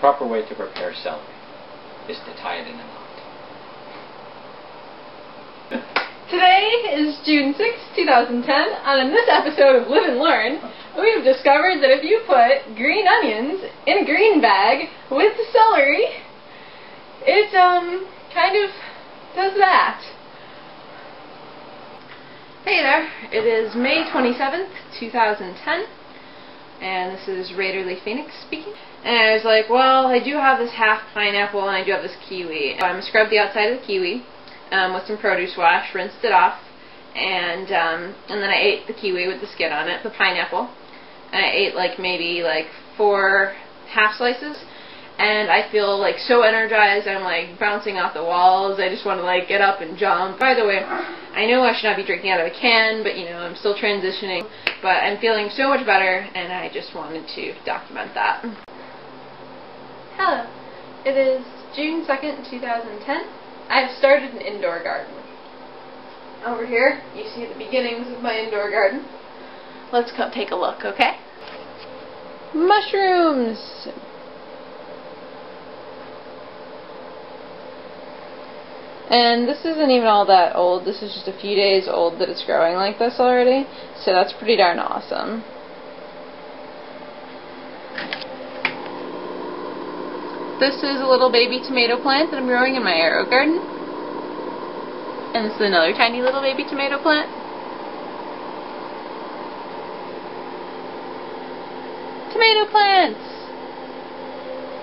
proper way to prepare celery is to tie it in a knot. Today is June 6, 2010, and in this episode of Live and Learn, we've discovered that if you put green onions in a green bag with celery, it kind of does that. Hey there, it is May 27th, 2010, and this is Raederle Phoenix speaking. And I was like, well, I do have this half pineapple and I do have this kiwi. Scrubbed the outside of the kiwi with some produce wash, rinsed it off, and then I ate the kiwi with the skin on it, the pineapple, and I ate maybe 4 half slices, and I feel so energized. I'm bouncing off the walls. I just want to get up and jump. By the way, I know I should not be drinking out of a can, but I'm still transitioning, but I'm feeling so much better, and I just wanted to document that. Hello, it is June 2nd, 2010. I have started an indoor garden. Over here, you see the beginnings of my indoor garden. Let's come take a look, okay? Mushrooms! And this isn't even all that old. This is just a few days old that it's growing like this already. So that's pretty darn awesome. This is a little baby tomato plant that I'm growing in my arrow garden. And this is another tiny little baby tomato plant. Tomato plants!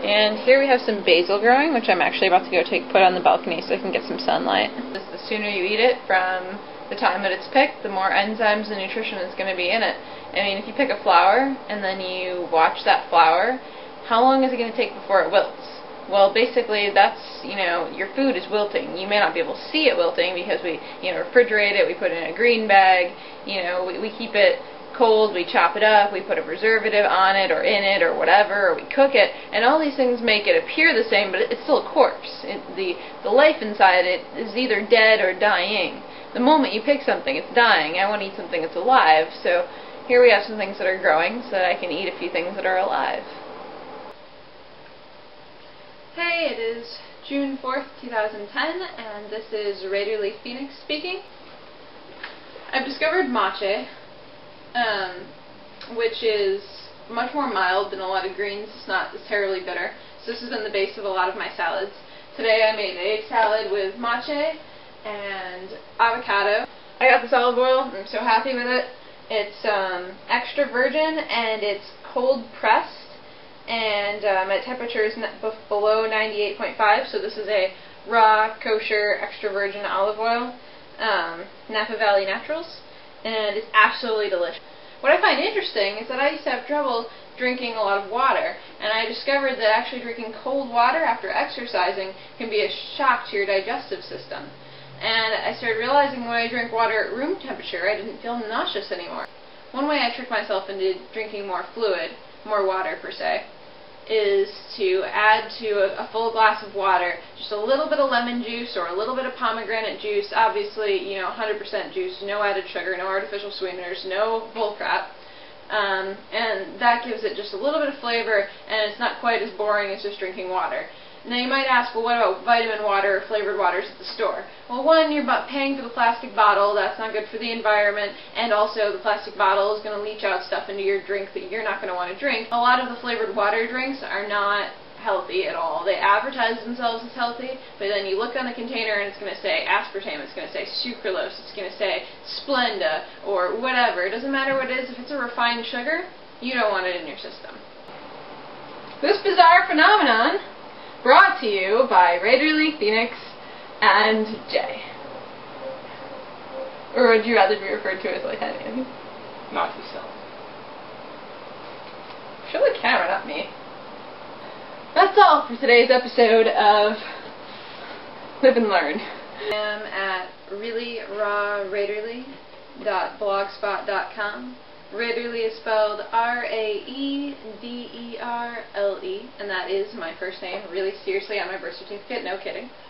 And here we have some basil growing, which I'm actually about to go put on the balcony so I can get some sunlight. The sooner you eat it from the time that it's picked, the more enzymes and nutrition that's going to be in it. I mean, if you pick a flower and then you watch that flower, how long is it going to take before it wilts? Well, basically, that's, your food is wilting. You may not be able to see it wilting because we, refrigerate it, we put it in a green bag, we keep it cold, we chop it up, we put a preservative on it or in it or whatever, or we cook it, and all these things make it appear the same, but it's still a corpse. The life inside it is either dead or dying. The moment you pick something, it's dying. I want to eat something that's alive, so here we have some things that are growing so that I can eat a few things that are alive. Hey, it is June 4th, 2010, and this is Raederle Phoenix speaking. I've discovered matcha, which is much more mild than a lot of greens. It's not as terribly bitter. So this has been the base of a lot of my salads. Today I made an egg salad with matcha and avocado. I got this olive oil. I'm so happy with it. It's extra virgin and it's cold pressed. And at temperatures below 98.5, so this is a raw, kosher, extra virgin olive oil, Napa Valley Naturals, and it's absolutely delicious. What I find interesting is that I used to have trouble drinking a lot of water, and I discovered that actually drinking cold water after exercising can be a shock to your digestive system. And I started realizing when I drank water at room temperature, I didn't feel nauseous anymore. One way I tricked myself into drinking more fluid, more water per se, is to add to a full glass of water just a little bit of lemon juice or a little bit of pomegranate juice, obviously, 100% juice, no added sugar, no artificial sweeteners, no bull crap, and that gives it just a little bit of flavor, and it's not quite as boring as just drinking water. Now you might ask, well, what about vitamin water or flavored waters at the store? Well, one, you're paying for the plastic bottle. That's not good for the environment, and also the plastic bottle is going to leach out stuff into your drink that you're not going to want to drink. A lot of the flavored water drinks are not healthy at all. They advertise themselves as healthy, but then you look on the container and it's going to say aspartame, it's going to say sucralose, it's going to say Splenda, or whatever. It doesn't matter what it is. If it's a refined sugar, you don't want it in your system. This bizarre phenomenon brought to you by Raederle, Phoenix, and Jay. Or would you rather be referred to as Lieutenant? Not yourself. Show the camera, not me. That's all for today's episode of Live and Learn. I am at reallyrawraederle.blogspot.com. Raederle is spelled R-A-E-D-E-R-L-E, and that is my first name, really seriously, on my birth certificate, no kidding.